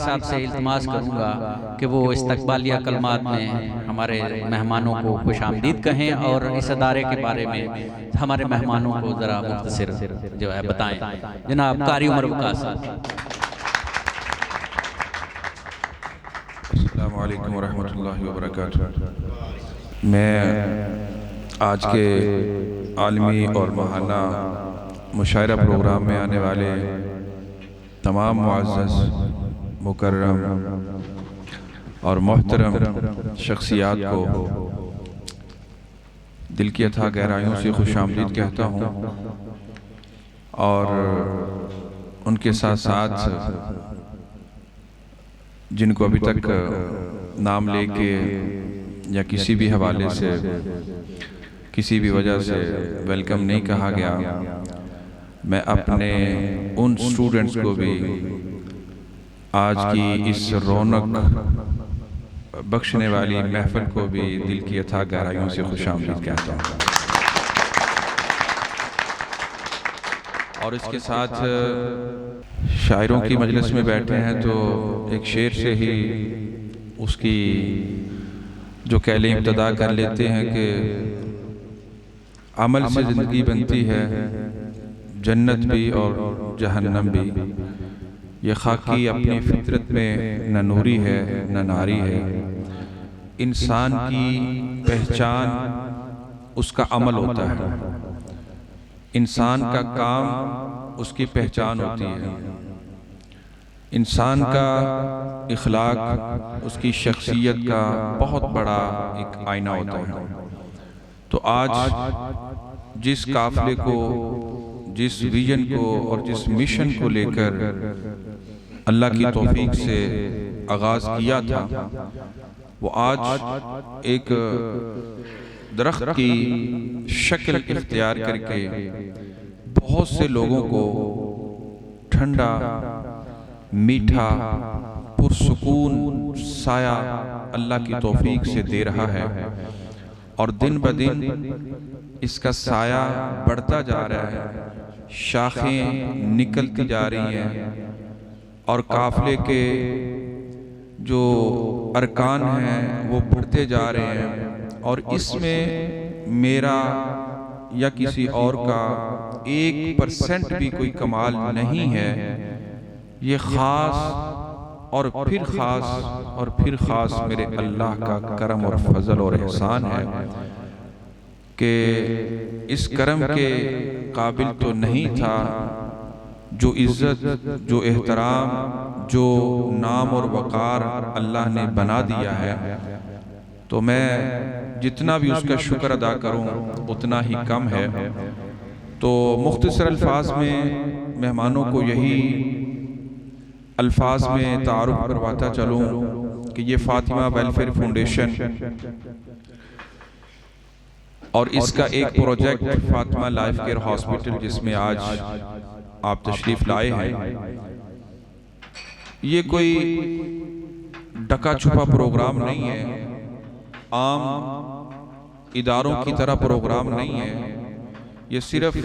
صاحب سے التماس کروں گا کہ وہ استقبالیہ کلمات میں ہمارے مہمانوں کو خوش آمدید کہیں اور اس ادارے کے بارے میں ہمارے مہمانوں کو ذرا مختصر جو ہے بتائیں۔ جناب قاری عمر وقاص صاحب۔ السلام علیکم ورحمۃ اللہ وبرکاتہ۔ میں آج کے عالمی اور ماہانہ مشاعرہ پروگرام میں آنے والے تمام معزز، مکرم اور محترم شخصیات کو دل کی اتھاہ گہرائیوں سے خوش آمدید کہتا ہوں، اور ان کے ساتھ ساتھ جن کو ابھی تک نام لے کے یا کسی بھی حوالے سے کسی بھی وجہ سے ویلکم نہیں کہا گیا، میں اپنے ان اسٹوڈنٹس کو بھی آج کی اس رونق بخشنے والی محفل کو بھی دل کی اتھاہ گہرائیوں سے خوش آمدید کہتا ہوں۔ اور اس کے ساتھ شاعروں کی مجلس میں بیٹھے ہیں تو ایک شعر سے ہی اس کی جو کہلیں ابتدا کر لیتے ہیں کہ عمل سے زندگی بنتی ہے، جنت بھی اور جہنم بھی، یہ خاکی اپنی فطرت میں نہ نوری ہے نہ ناری ہے، انسان کی پہچان اس کا عمل ہوتا ہے، انسان کا کام اس کی پہچان ہوتی ہے، انسان کا اخلاق اس کی شخصیت کا بہت بڑا ایک آئینہ ہوتا ہے۔ تو آج جس قافلے کو، جس ویژن کو اور جس مشن کو لے کر اللہ کی توفیق سے آغاز کیا تھا، وہ آج ایک درخت کی شکل اختیار کر کے بہت سے لوگوں کو ٹھنڈا، میٹھا، پرسکون سایہ اللہ کی توفیق سے دے رہا ہے، اور دن بدن اس کا سایہ بڑھتا جا رہا ہے، شاخیں نکلتی جا رہی ہیں، اور قافلے کے جو ارکان ہیں وہ بڑھتے جا رہے ہیں، اور اس میں میرا یا کسی اور کا 1% بھی کوئی کمال نہیں ہے، یہ خاص اور پھر خاص اور پھر خاص میرے اللہ کا کرم اور فضل اور احسان ہے کہ اس کرم کے قابل تو نہیں تھا، جو عزت، جو احترام، جو نام اور وقار اللہ نے بنا دیا ہے، تو میں جتنا بھی اس کا شکر ادا کروں اتنا ہی کم ہے۔ تو مختصر الفاظ میں مہمانوں کو یہی الفاظ میں تعارف کرواتا چلوں کہ یہ فاطمہ ویلفیئر فاؤنڈیشن اور اس کا ایک project Fatima life care hospital, جس میں آج آپ تشریف لائے ہیں، یہ کوئی ڈکا چھپا پروگرام نہیں ہے، عام اداروں کی طرح پروگرام نہیں ہے، یہ صرف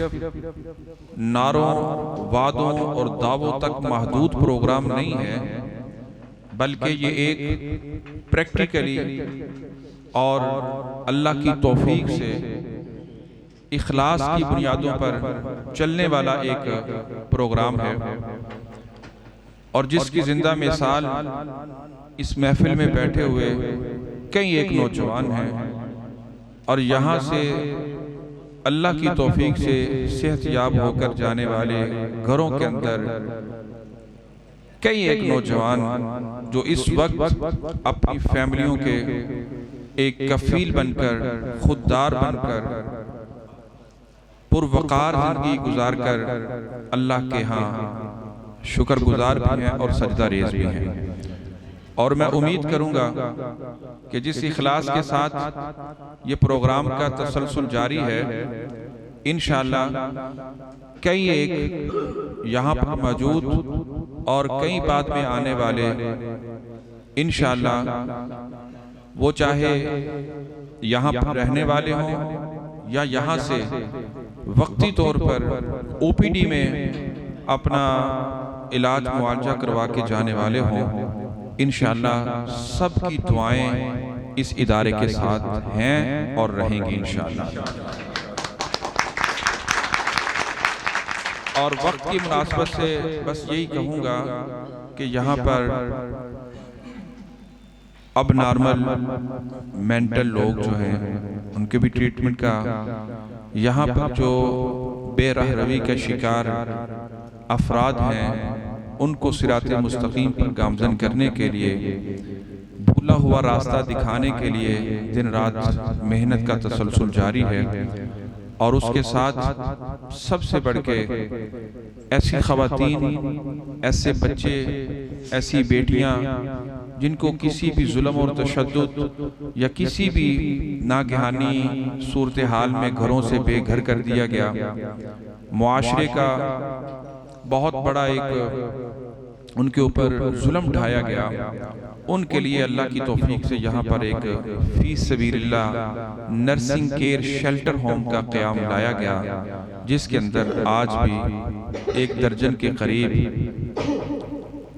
نعروں، وعدوں اور دعووں تک محدود پروگرام نہیں ہے، بلکہ یہ ایک پریکٹیکلی اور اللہ کی توفیق سے اخلاص کی بنیادوں پر چلنے والا ایک پروگرام ہے، اور جس کی زندہ مثال اس محفل میں بیٹھے ہوئے کئی ایک نوجوان ہیں، اور یہاں سے اللہ کی توفیق سے صحت یاب ہو کر جانے والے گھروں کے اندر کئی ایک نوجوان جو اس وقت اپنی فیملیوں کے ایک کفیل بن کر، خوددار بن کر، پروقار زندگی گزار کر اللہ کے ہاں شکر گزار بھی ہیں اور سجدہ ریز بھی ہیں۔ اور میں امید کروں گا کہ جس اخلاص کے ساتھ یہ پروگرام کا تسلسل جاری ہے، انشاءاللہ کئی ایک یہاں پر موجود اور کئی بعد میں آنے والے انشاءاللہ وہ چاہے یہاں پر رہنے والے ہوں یا یہاں سے وقتی طور پر او پی ڈی میں اپنا علاج معالجہ کروا کے جانے والے ہوں، انشاءاللہ سب کی دعائیں اس ادارے کے ساتھ ہیں اور رہیں گی انشاءاللہ۔ اور وقت کی مناسبت سے بس یہی کہوں گا کہ یہاں پر اب نارمل مینٹل لوگ جو ہیں ان کے بھی ٹریٹمنٹ کا، یہاں پر جو بے راہ روی کا شکار افراد ہیں ان کو صراط مستقیم پر گامزن کرنے کے لیے، بھولا ہوا راستہ دکھانے کے لیے دن رات محنت کا تسلسل جاری ہے۔ اور اس کے ساتھ سب سے بڑھ کے ایسی خواتین، ایسے بچے، ایسی بیٹیاں جن کو کسی بھی ظلم اور تشدد یا کسی بھی ناگہانی صورتحال میں گھروں سے بے گھر کر دیا گیا، معاشرے کا بہت بڑا ایک ان کے اوپر ظلم ڈھایا گیا، ان کے لیے اللہ کی توفیق سے یہاں پر ایک فی سبیل اللہ نرسنگ کیئر شیلٹر ہوم کا قیام لایا گیا، جس کے اندر آج بھی 1 درجن کے قریب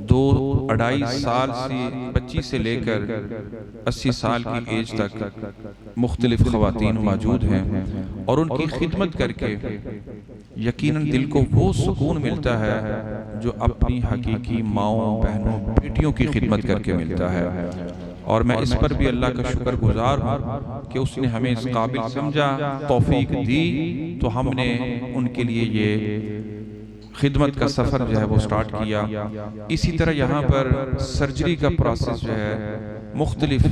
2-2.5 سال سے بچی سے لے کر 80 سال کی ایج تک مختلف خواتین موجود ہیں، اور ان کی خدمت کر کے یقیناً دل کو وہ سکون ملتا ہے جو اپنی حقیقی ماؤں، بہنوں، بیٹیوں کی خدمت کر کے ملتا ہے۔ اور میں اس پر بھی اللہ کا شکر گزار ہوں کہ اس نے ہمیں اس قابل سمجھا، توفیق دی، تو ہم نے ان کے لیے یہ خدمت کا سفر جو ہے وہ سٹارٹ کیا۔ اسی طرح یہاں پر سرجری کا پروسیس جو ہے مختلف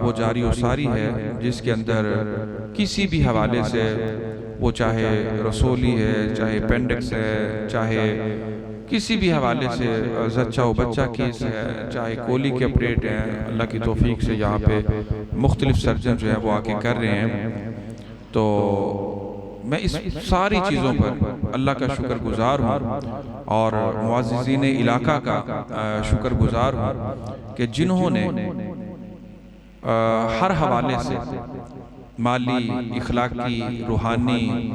وہ جاری و ساری ہے، جس کے اندر کسی بھی حوالے سے، وہ چاہے رسولی ہے، چاہے اپینڈکس ہے، چاہے کسی بھی حوالے سے زچہ و بچہ کیس ہے، چاہے کولی کے اپریٹ ہیں، اللہ کی توفیق سے یہاں پہ مختلف سرجن جو ہیں وہ آ کے کر رہے ہیں۔ تو میں اس ساری چیزوں پر اللہ کا شکر گزار ہوں اور معززین علاقہ کا شکر گزار ہوں کہ جنہوں نے ہر حوالے سے مالی، اخلاقی، روحانی،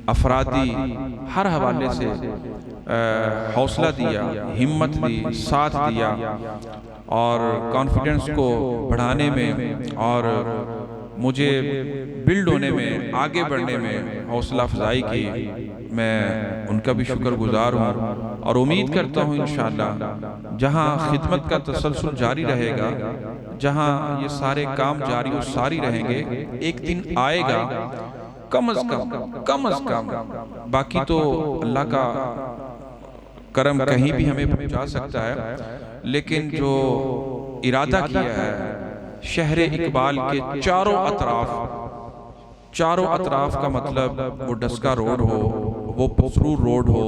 افرادی، ہر حوالے سے حوصلہ دیا، ہمت دی، ساتھ دیا، اور کانفیڈنس کو بڑھانے میں اور مجھے بلڈ ہونے میں، آگے بڑھنے میں حوصلہ افزائی کی۔ میں ان کا بھی شکر گزار ہوں اور امید کرتا ہوں انشاءاللہ جہاں خدمت کا تسلسل جاری رہے گا، جہاں یہ سارے کام جاری و ساری رہیں گے، ایک دن آئے گا کم از کم، باقی تو اللہ کا کرم کہیں بھی ہمیں پہنچا سکتا ہے، لیکن جو ارادہ کیا ہے شہر اقبال کے چاروں اطراف کا مطلب، وہ ڈسکا روڈ ہو، وہ پسرور روڈ ہو،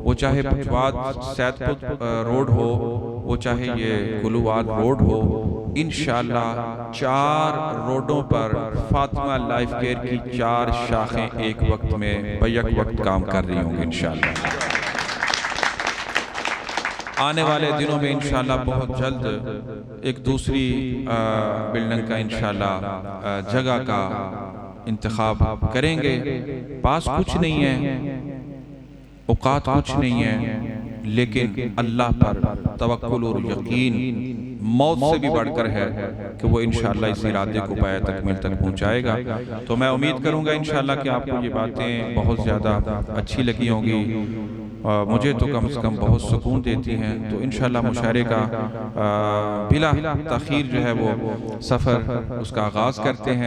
وہ چاہے پچواد سیدپور روڈ ہو، وہ چاہے یہ گلوواد روڈ ہو، انشاءاللہ 4 روڈوں پر فاطمہ لائف کیئر کی 4 شاخیں ایک وقت میں بیک وقت کام کر رہی ہوں گے انشاءاللہ۔ آنے والے دنوں میں انشاءاللہ بہت جلد ایک دوسری بلڈنگ کا انشاءاللہ جگہ کا انتخاب کریں گے۔ پاس کچھ نہیں ہے، اوقات کچھ نہیں ہے، لیکن اللہ پر توکل اور یقین موت سے بھی بڑھ کر ہے کہ وہ انشاءاللہ اس ارادے کو پایہ تکمیل تک پہنچائے گا۔ تو میں امید کروں گا انشاءاللہ کہ آپ کو یہ باتیں بہت زیادہ اچھی لگی ہوں گی، مجھے تو کم از کم بہت سکون دیتی ہیں۔ تو انشاءاللہ مشاعرے کا بلا تاخیر جو ہے وہ سفر اس کا آغاز کرتے ہیں۔